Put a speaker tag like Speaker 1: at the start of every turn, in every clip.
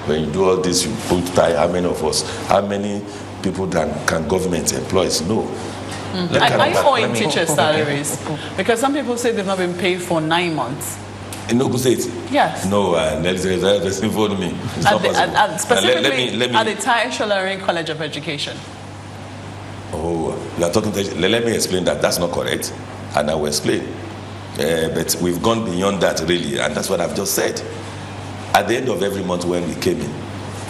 Speaker 1: When you do all this, you put time, how many of us, how many people can government employees? No.
Speaker 2: Are you owing teachers' salaries? Because some people say they've not been paid for 9 months.
Speaker 1: In Ogun State?
Speaker 2: Yes.
Speaker 1: No, that's involved me. It's not possible.
Speaker 2: Specifically let me, at the Tai Solarin College of Education.
Speaker 1: Oh, you are talking to, let me explain that. That's not correct. And I will explain. But we've gone beyond that, really. And that's what I've just said. At the end of every month when we came in,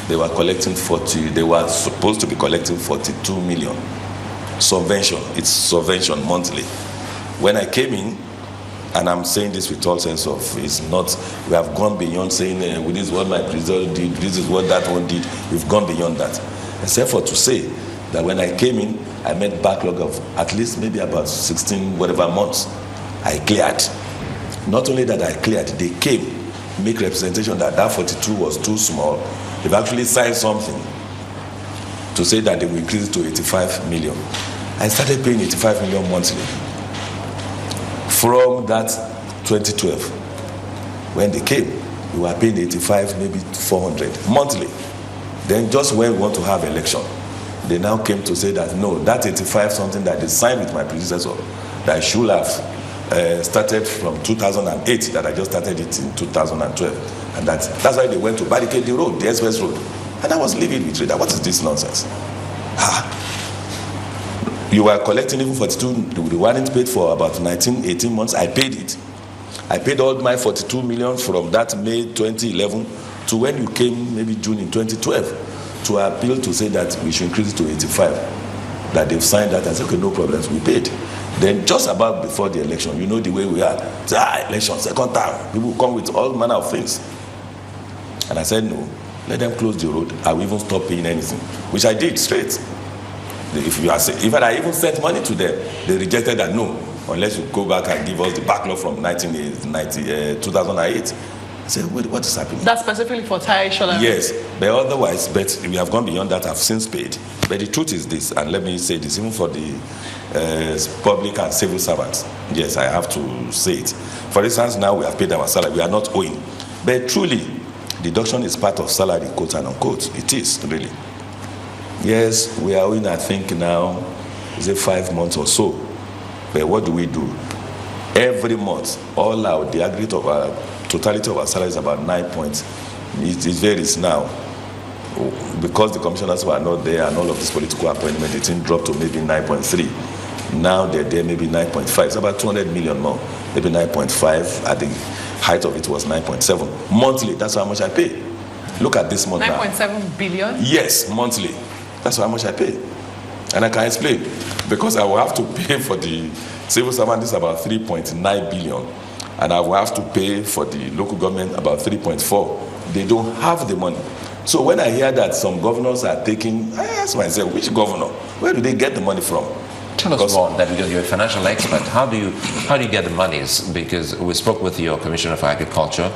Speaker 1: they were supposed to be collecting 42 million. Subvention. It's subvention monthly. When I came in, and I'm saying this with all sense of, it's not, we have gone beyond saying, this is what my president did, this is what that one did. We've gone beyond that. Except for to say that when I came in, I met backlog of at least maybe about 16 whatever months. I cleared. Not only that I cleared, they came, make representation that 42 was too small. They've actually signed something to say that they will increase it to 85 million. I started paying 85 million monthly. From that 2012, when they came, we were paying 85, maybe 400 monthly. Then just when we want to have election, they now came to say that no, that 85 something that they signed with my predecessor, that I should have started from 2008, that I just started it in 2012. And that's why they went to barricade the road, the express road. And I was living with Trader. What is this nonsense? You were collecting even 42, the warrant paid for about 19, 18 months. I paid it. I paid all my 42 million from that May 2011 to when you came, maybe June in 2012, to appeal to say that we should increase it to 85. That they've signed that and said, okay, no problems, we paid. Then just about before the election, you know the way we are. Say, election, second time. People come with all manner of things. And I said, no, let them close the road. I will even stop paying anything, which I did straight. If I even sent money to them, they rejected that, no, unless you go back and give us the backlog from 2008. I said, what is happening?
Speaker 2: That's specifically for Tai Solarin?
Speaker 1: Yes, but otherwise, but we have gone beyond that. I've since paid. But the truth is this, and let me say this, even for the public and civil servants, yes, I have to say it. For instance, now we have paid our salary. We are not owing. But truly, deduction is part of salary, quote and unquote. It is, really. Yes, we are owing, I think now, is it 5 months or so. But what do we do? Every month, all out, the aggregate of our totality of our salary is about 9 points. It varies now. Because the commissioners were not there and all of this political appointment, it dropped to maybe 9.3. Now they're there, maybe 9.5. It's about 200 million more, maybe 9.5. At the height of it was 9.7. Monthly, that's how much I pay. Look at this month
Speaker 2: 9.7 billion?
Speaker 1: Yes, monthly. That's how much I pay. And I can explain. Because I will have to pay for the civil servant, this is about 3.9 billion. And I will have to pay for the local government about 3.4. They don't have the money. So when I hear that some governors are taking, I ask myself, which governor? Where do they get the money from?
Speaker 3: Tell us more on that, because you're a financial expert. How do you get the monies? Because we spoke with your Commissioner for Agriculture,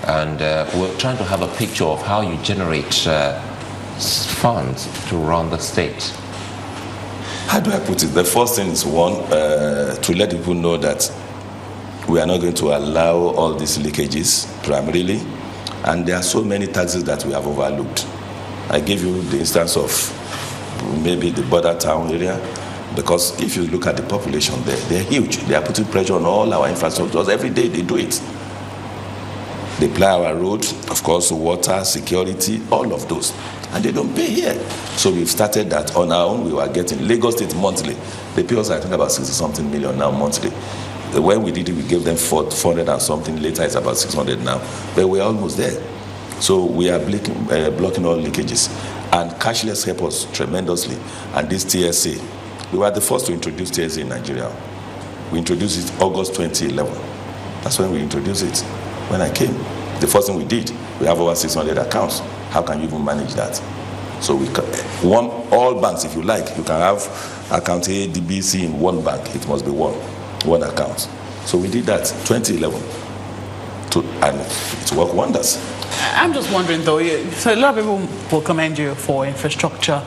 Speaker 3: and we're trying to have a picture of how you generate funds to run the state.
Speaker 1: How do I put it? The first thing is to let people know that we are not going to allow all these leakages primarily, and there are so many taxes that we have overlooked. I gave you the instance of maybe the border town area, because if you look at the population there, they're huge. They are putting pressure on all our infrastructures. Every day they do it. They ply our road, of course, water, security, all of those. And they don't pay here. So we've started that on our own. We were getting Lagos State monthly. They pay us, I think, about 60-something million now monthly. When we did it, we gave them 400 and something. Later, it's about 600 now. But we're almost there. So we are blocking all leakages. And cashless help us tremendously. And this TSA, we were the first to introduce TSA in Nigeria. We introduced it August 2011. That's when we introduced it. When I came, the first thing we did, we have over 600 accounts. How can you even manage that? So we can, all banks, if you like, you can have account A, DBC in one bank. It must be one account. So we did that 2011, and it worked wonders.
Speaker 2: I'm just wondering though, so a lot of people will commend you for infrastructure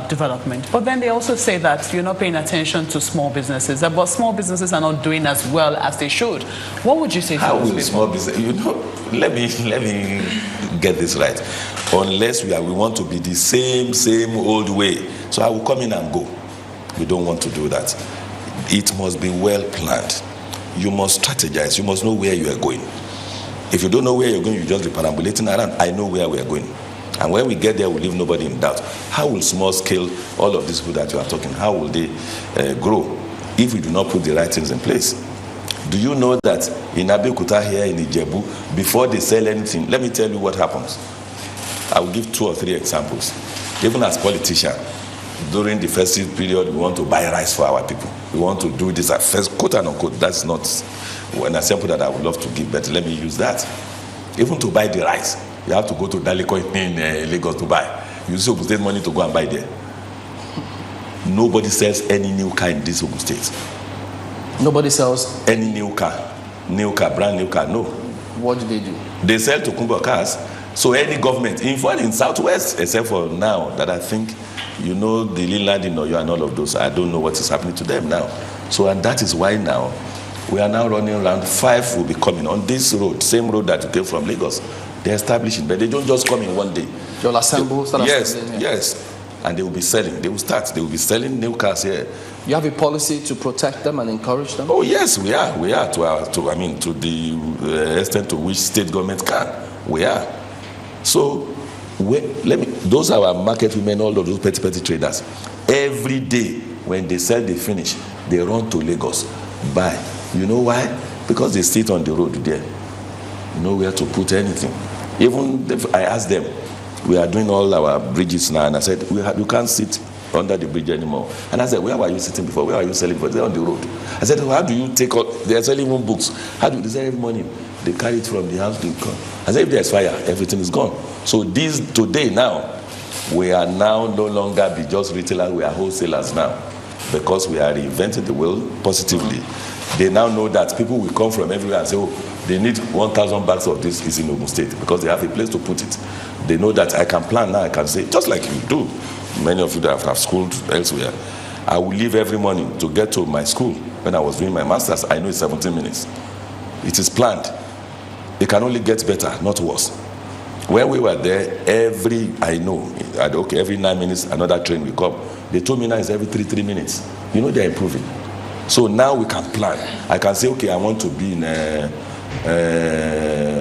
Speaker 2: development, but then they also say that you're not paying attention to small businesses, but small businesses are not doing as well as they should. What would you say to those people?
Speaker 1: Small business, let me get this right. Unless we want to be the same old way. So I will come in and go. We don't want to do that. It must be well planned. You must strategize. You must know where you are going. If you don't know where you're going, you just be perambulating around. I know where we are going. And when we get there, we'll leave nobody in doubt. How will small scale, all of these people that you are talking, how will they grow if we do not put the right things in place? Do you know that in Abeokuta here in Ijebu, before they sell anything, let me tell you what happens. I will give 2 or 3 examples. Even as politicians, during the festive period, we want to buy rice for our people. We want to do this at first, quote and unquote. That's not an example that I would love to give, but let me use that. Even to buy the rice, you have to go to Daliko in Lagos to buy. You use Ogun State money to go and buy there. Nobody sells any new car in this Ogun State.
Speaker 4: Nobody sells
Speaker 1: any new car, brand new car. No.
Speaker 4: What do?
Speaker 1: They sell Tokunbo cars. So any government, in fact, in Southwest, except for now that I think, you know, the Leland in Oyo and all of those, I don't know what is happening to them now. So, and that is why now we are now running around. 5 will be coming on this road, same road that you came from Lagos. They're establishing, but they don't just come in one day.
Speaker 4: You'll assemble.
Speaker 1: Yes. And they will be selling. They will be selling new cars here.
Speaker 4: You have a policy to protect them and encourage them?
Speaker 1: Oh yes, we are. We are to the extent to which state government can. We are. So those are our market women, all of those petty traders. Every day when they sell, they finish, they run to Lagos, buy. You know why? Because they sit on the road there. Nowhere to put anything. Even if I asked them, we are doing all our bridges now, and I said, you can't sit under the bridge anymore. And I said, where were you sitting before? Where are you selling? They're on the road. I said, how do you take all, they're selling even books. How do they sell every morning? They carry it from the house to come. I said, if there's fire, everything is gone. So today now, we are now no longer be just retailers, we are wholesalers now. Because we are reinventing the wheel positively. They now know that people will come from everywhere and say, oh, they need 1,000 bags of this is in Ogun State, because they have a place to put it. They know that I can plan now, I can say, just like you do. Many of you that have schooled elsewhere. I will leave every morning to get to my school. When I was doing my master's, I know it's 17 minutes. It is planned. It can only get better, not worse. When we were there, every 9 minutes, another train will come. They told me now it's every 3 minutes. You know, they're improving. So now we can plan. I can say, okay, I want to be in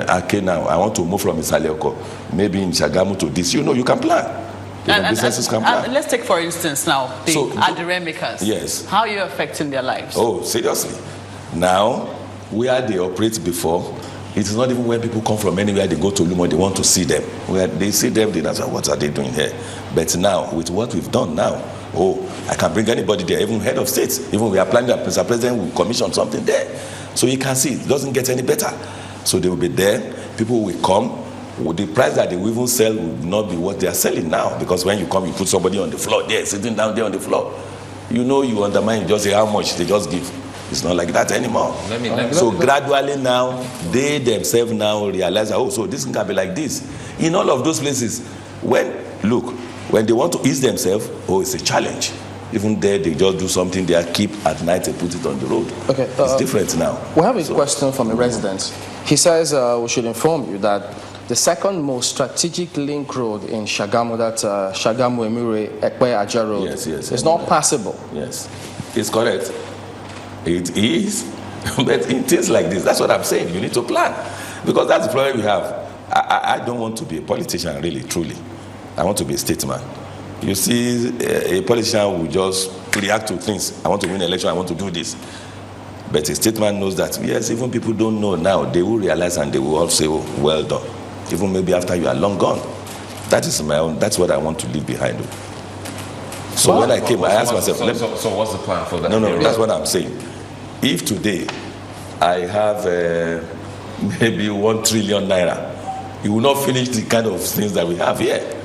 Speaker 1: Ake now. I want to move from Isaleoko, maybe in Shagamu to this. You know, you can plan. Businesses can plan.
Speaker 2: Let's take, for instance, now, the Adire makers.
Speaker 1: Yes.
Speaker 2: How are you affecting their lives?
Speaker 1: Oh, seriously. Now, where they operate before, it is not even when people come from anywhere, they go to Lumo, they want to see them. Where they see them, they say, what are they doing here? But now, with what we've done now, I can bring anybody there, even head of states. Even we are planning that Mr. President will commission something there. So you can see, it doesn't get any better. So they will be there, people will come. The price that they will even sell will not be what they are selling now. Because when you come, you put somebody on the floor there, sitting down there on the floor. You know, you undermine, you just say how much they just give. It's not like that anymore. So gradually now, they themselves now realize, so this can be like this. In all of those places, when they want to ease themselves, it's a challenge. Even there, they just do something there, keep at night and put it on the road. Okay, it's different now.
Speaker 4: We have a question from a resident. He says we should inform you that the second most strategic link road in Shagamu, that Shagamu Emure Ekpe Aja Road, is not passable.
Speaker 1: Yes, it's correct. It is, but in things like this, that's what I'm saying. You need to plan, because that's the problem we have. I don't want to be a politician, really, truly. I want to be a statesman. You see, a politician will just react to things. I want to win an election, I want to do this. But a statesman knows that, yes, even people don't know now, they will realize and they will all say, well done. Even maybe after you are long gone. That is that's what I want to leave behind. So when I came, I asked myself,
Speaker 3: so what's the plan for that?
Speaker 1: No, that's what I'm saying. If today I have maybe 1 trillion naira, you will not finish the kind of things that we have here.